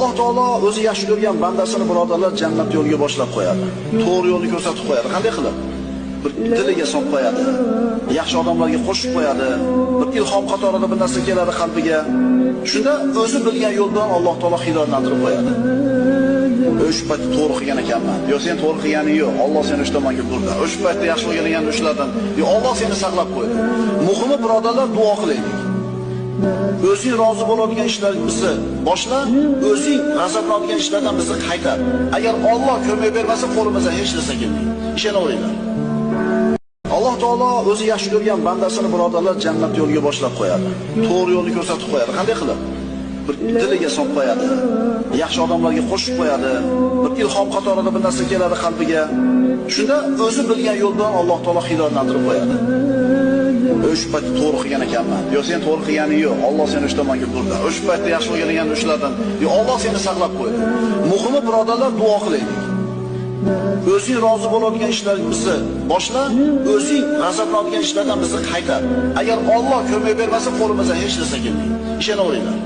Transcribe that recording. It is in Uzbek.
Alloh taolo o'zi yaxshi ko'rgan bandasini birodarlar jannat yo'liga boshlab qo'yadi. To'g'ri yo'lni ko'rsatib qo'yadi. Qanday qilib? Bir diliga solib qo'yadi. Yaxshi odamlarga qo'shib qo'yadi. Bir ilhom qatorida bir narsa keladi qalbiga. Shunda o'zi bilgan yo'ldan Alloh taolo hidoyatlantirib qo'yadi. O'sha paytda to'g'ri qilgan ekanman. Yo sen to'g'ri qilganing yo'q. Alloh seni o'sha tomonga burdi. O'sha paytda yaxshi qilgan ishlardan, yo Alloh seni saqlab qo'ydi. Muhimi birodarlar duo qilaylik. O'zing rozi bo'ladigan ishlarimizni boshla, o'zing g'azablanadigan ishlardan bizni qaytar. Agar Alloh ko'mak bermasa, qo'limizdan hech narsa kelmaydi. Ishonaveringlar. Alloh taolo o'zi yaxshi ko'rgan bandasini birodarlar jannat yo'liga boshlab qo'yadi. To'g'ri yo'lni ko'rsatib qo'yadi. Qanday qilib? Bir diliga solib qo'yadi. Yaxshi odamlarga qo'shib qo'yadi. Bir ilhom qatorida bir narsa keladi qalbiga. Shunda o'zi bilgan yo'ldan Alloh taolo hidoyatlantirib qo'yadi. O'sha paytda to'g'ri qilgan ekanman. Yo sen to'g'ri qilganing yo'q. Alloh seni o'sha tomonga burdi. O'sha paytda yaxshi qilgan ishlardan, yo Alloh seni saqlab qo'ydi. Muhimi birodarlar duo qilaylik. O'zing rozi bo'ladigan ishlarimizni boshla, o'zing g'azablanadigan ishlardan bizni qaytar. Agar Alloh ko'mak bermasa, qo'limizdan hech narsa kelmaydi. Ishonaveringlar.